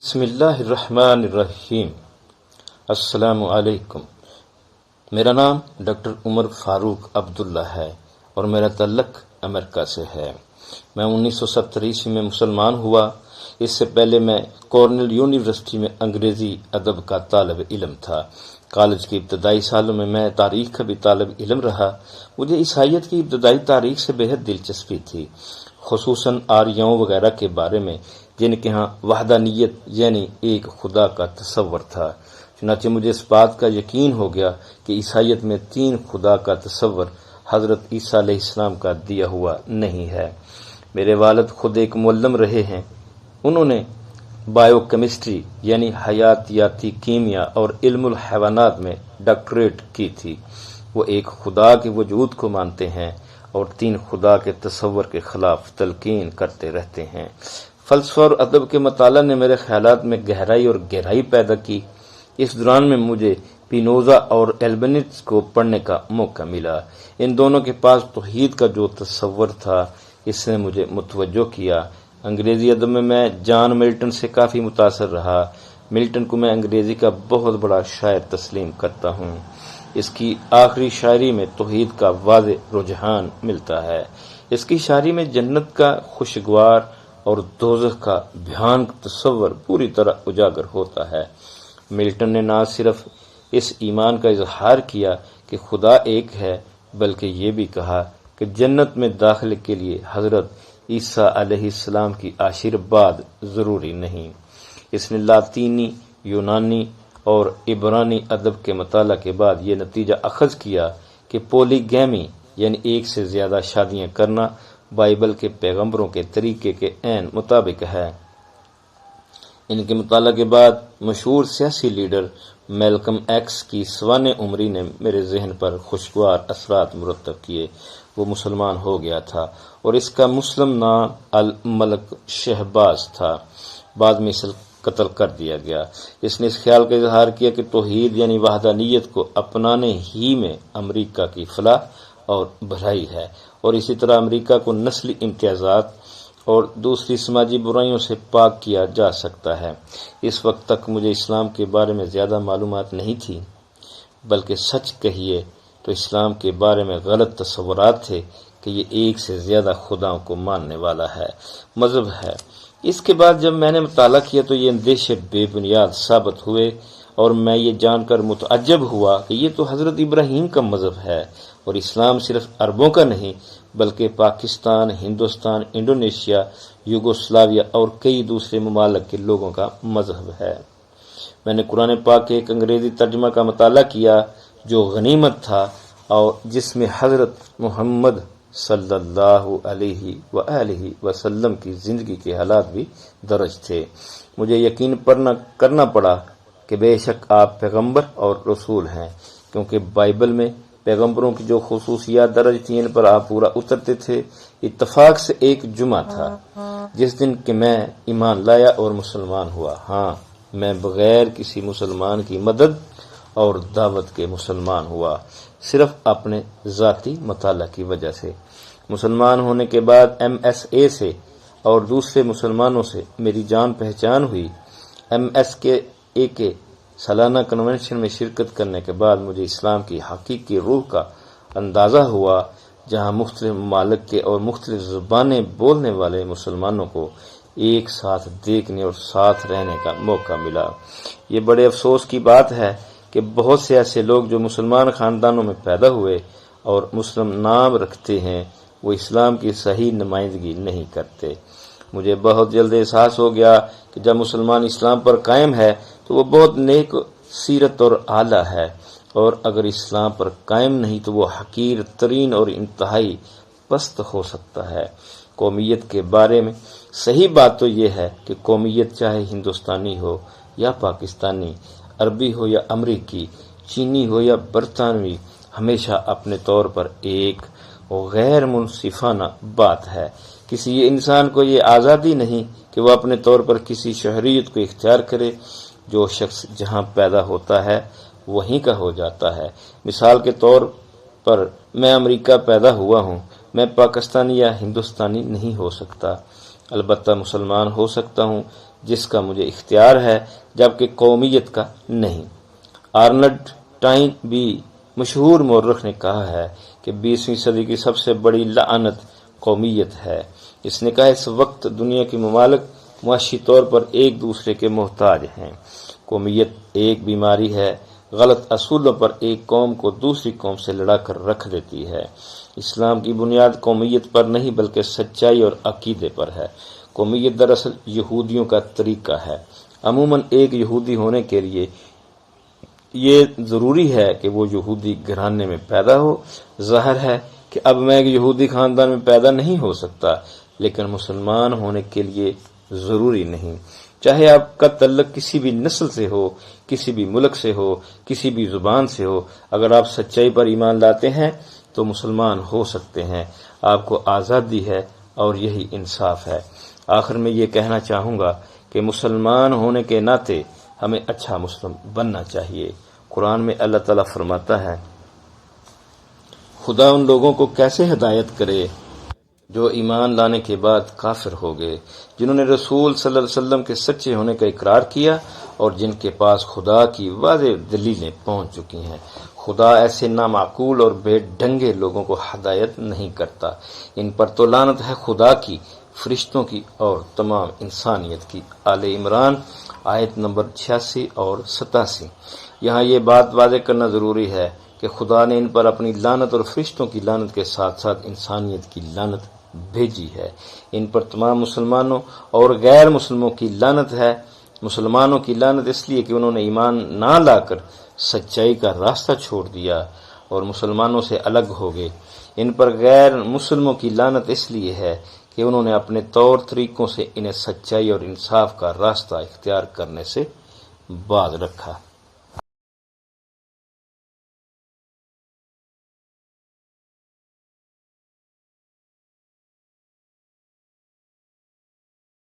بسم اللہ الرحمن الرحیم۔ السلام علیکم۔ میرا نام ڈاکٹر عمر فاروق عبداللہ ہے اور میرا تعلق امریکہ سے ہے۔ میں 1970 میں مسلمان ہوا۔ اس سے پہلے میں کورنل یونیورسٹی میں انگریزی ادب کا طالب علم تھا۔ کالج کی ابتدائی سالوں میں تاریخ کا بھی طالب علم رہا۔ مجھے عیسائیت کی ابتدائی تاریخ سے بہت دلچسپی تھی، خصوصاً آریوں وغیرہ کے بارے میں، جن کے ہاں وحدانیت یعنی ایک خدا کا تصور تھا۔ چنانچہ مجھے اس بات کا یقین ہو گیا کہ عیسائیت میں تین خدا کا تصور حضرت عیسیٰ علیہ السلام کا دیا ہوا نہیں ہے۔ میرے والد خود ایک معلم رہے ہیں۔ انہوں نے بائیو کیمسٹری یعنی حیاتیاتی کیمیا اور علم الحیوانات میں ڈاکٹریٹ کی تھی۔ وہ ایک خدا کے وجود کو مانتے ہیں اور تین خدا کے تصور کے خلاف تلقین کرتے رہتے ہیں۔ فلسفہ اور ادب کے مطالعہ نے میرے خیالات میں گہرائی اور گہرائی پیدا کی۔ اس دوران میں مجھے پینوزا اور ایلبنیز کو پڑھنے کا موقع ملا۔ ان دونوں کے پاس توحید کا جو تصور تھا، اس نے مجھے متوجہ کیا۔ انگریزی ادب میں جان ملٹن سے کافی متاثر رہا۔ ملٹن کو میں انگریزی کا بہت بڑا شاعر تسلیم کرتا ہوں۔ اس کی آخری شاعری میں توحید کا واضح رجحان ملتا ہے۔ اس کی شاعری میں جنت کا خوشگوار اور دوزخ کا بھیانک تصور پوری طرح اجاگر ہوتا ہے۔ ملٹن نے نہ صرف اس ایمان کا اظہار کیا کہ خدا ایک ہے، بلکہ یہ بھی کہا کہ جنت میں داخلے کے لیے حضرت عیسیٰ علیہ السلام کی آشیرواد ضروری نہیں۔ اس نے لاطینی، یونانی اور عبرانی ادب کے مطالعہ کے بعد یہ نتیجہ اخذ کیا کہ پولیگیمی یعنی ایک سے زیادہ شادیاں کرنا بائبل کے پیغمبروں کے طریقے کے عین مطابق ہے۔ ان کے مطالعہ کے بعد مشہور سیاسی لیڈر میلکم ایکس کی سوانح عمری نے میرے ذہن پر خوشگوار اثرات مرتب کیے۔ وہ مسلمان ہو گیا تھا اور اس کا مسلم نام الملک شہباز تھا۔ بعد میں اسے قتل کر دیا گیا۔ اس نے اس خیال کا اظہار کیا کہ توحید یعنی وحدانیت کو اپنانے ہی میں امریکہ کی فلاح اور بھلائی ہے، اور اسی طرح امریکہ کو نسلی امتیازات اور دوسری سماجی برائیوں سے پاک کیا جا سکتا ہے۔ اس وقت تک مجھے اسلام کے بارے میں زیادہ معلومات نہیں تھی، بلکہ سچ کہیے تو اسلام کے بارے میں غلط تصورات تھے کہ یہ ایک سے زیادہ خداؤں کو ماننے والا ہے، مذہب ہے۔ اس کے بعد جب میں نے مطالعہ کیا تو یہ اندیشے بے بنیاد ثابت ہوئے، اور میں یہ جان کر متعجب ہوا کہ یہ تو حضرت ابراہیم کا مذہب ہے، اور اسلام صرف عربوں کا نہیں بلکہ پاکستان، ہندوستان، انڈونیشیا، یوگوسلاویا اور کئی دوسرے ممالک کے لوگوں کا مذہب ہے۔ میں نے قرآن پاک کے ایک انگریزی ترجمہ کا مطالعہ کیا جو غنیمت تھا، اور جس میں حضرت محمد صلی اللہ علیہ وآلہ وسلم کی زندگی کے حالات بھی درج تھے۔ مجھے یقین کرنا پڑا کہ بے شک آپ پیغمبر اور رسول ہیں، کیونکہ بائبل میں پیغمبروں کی جو خصوصیات درج تھیں ان پر آپ پورا اترتے تھے۔ اتفاق سے ایک جمعہ تھا جس دن کہ میں ایمان لایا اور مسلمان ہوا۔ ہاں، میں بغیر کسی مسلمان کی مدد اور دعوت کے مسلمان ہوا، صرف اپنے ذاتی مطالعہ کی وجہ سے۔ مسلمان ہونے کے بعد MSA سے اور دوسرے مسلمانوں سے میری جان پہچان ہوئی۔ MSA کے سالانہ کنونشن میں شرکت کرنے کے بعد مجھے اسلام کی حقیقی روح کا اندازہ ہوا، جہاں مختلف ممالک کے اور مختلف زبانیں بولنے والے مسلمانوں کو ایک ساتھ دیکھنے اور ساتھ رہنے کا موقع ملا۔ یہ بڑے افسوس کی بات ہے کہ بہت سے ایسے لوگ جو مسلمان خاندانوں میں پیدا ہوئے اور مسلم نام رکھتے ہیں، وہ اسلام کی صحیح نمائندگی نہیں کرتے۔ مجھے بہت جلد احساس ہو گیا کہ جب مسلمان اسلام پر قائم ہے تو وہ بہت نیک سیرت اور اعلیٰ ہے، اور اگر اسلام پر قائم نہیں تو وہ حقیر ترین اور انتہائی پست ہو سکتا ہے۔ قومیت کے بارے میں صحیح بات تو یہ ہے کہ قومیت چاہے ہندوستانی ہو یا پاکستانی، عربی ہو یا امریکی، چینی ہو یا برطانوی، ہمیشہ اپنے طور پر ایک غیر منصفانہ بات ہے۔ کسی انسان کو یہ آزادی نہیں کہ وہ اپنے طور پر کسی شہریت کو اختیار کرے۔ جو شخص جہاں پیدا ہوتا ہے وہیں کا ہو جاتا ہے۔ مثال کے طور پر میں امریکہ پیدا ہوا ہوں، میں پاکستانی یا ہندوستانی نہیں ہو سکتا، البتہ مسلمان ہو سکتا ہوں، جس کا مجھے اختیار ہے جبکہ قومیت کا نہیں۔ آرنلڈ ٹائن بھی مشہور مورخ نے کہا ہے کہ 20ویں صدی کی سب سے بڑی لعنت قومیت ہے۔ اس نے کہا اس وقت دنیا کے ممالک معاشی طور پر ایک دوسرے کے محتاج ہیں۔ قومیت ایک بیماری ہے، غلط اصولوں پر ایک قوم کو دوسری قوم سے لڑا کر رکھ دیتی ہے۔ اسلام کی بنیاد قومیت پر نہیں بلکہ سچائی اور عقیدے پر ہے۔ قومیت دراصل یہودیوں کا طریقہ ہے۔ عموماً ایک یہودی ہونے کے لیے یہ ضروری ہے کہ وہ یہودی گھرانے میں پیدا ہو۔ ظاہر ہے کہ اب میں ایک یہودی خاندان میں پیدا نہیں ہو سکتا، لیکن مسلمان ہونے کے لیے ضروری نہیں۔ چاہے آپ کا تعلق کسی بھی نسل سے ہو، کسی بھی ملک سے ہو، کسی بھی زبان سے ہو، اگر آپ سچائی پر ایمان لاتے ہیں تو مسلمان ہو سکتے ہیں۔ آپ کو آزادی ہے اور یہی انصاف ہے۔ آخر میں یہ کہنا چاہوں گا کہ مسلمان ہونے کے ناطے ہمیں اچھا مسلم بننا چاہیے۔ قرآن میں اللہ تعالیٰ فرماتا ہے، خدا ان لوگوں کو کیسے ہدایت کرے جو ایمان لانے کے بعد کافر ہو گئے، جنہوں نے رسول صلی اللہ علیہ وسلم کے سچے ہونے کا اقرار کیا اور جن کے پاس خدا کی واضح دلیلیں پہنچ چکی ہیں۔ خدا ایسے نامعقول اور بے ڈھنگے لوگوں کو ہدایت نہیں کرتا۔ ان پر تو لعنت ہے خدا کی، فرشتوں کی اور تمام انسانیت کی۔ آل عمران آیت نمبر 86 اور 87۔ یہاں یہ بات واضح کرنا ضروری ہے کہ خدا نے ان پر اپنی لعنت اور فرشتوں کی لعنت کے ساتھ ساتھ انسانیت کی لعنت بھیجی ہے۔ ان پر تمام مسلمانوں اور غیر مسلموں کی لعنت ہے۔ مسلمانوں کی لعنت اس لیے کہ انہوں نے ایمان نہ لا کر سچائی کا راستہ چھوڑ دیا اور مسلمانوں سے الگ ہو گئے۔ ان پر غیر مسلموں کی لعنت اس لیے ہے کہ انہوں نے اپنے طور طریقوں سے انہیں سچائی اور انصاف کا راستہ اختیار کرنے سے باز رکھا۔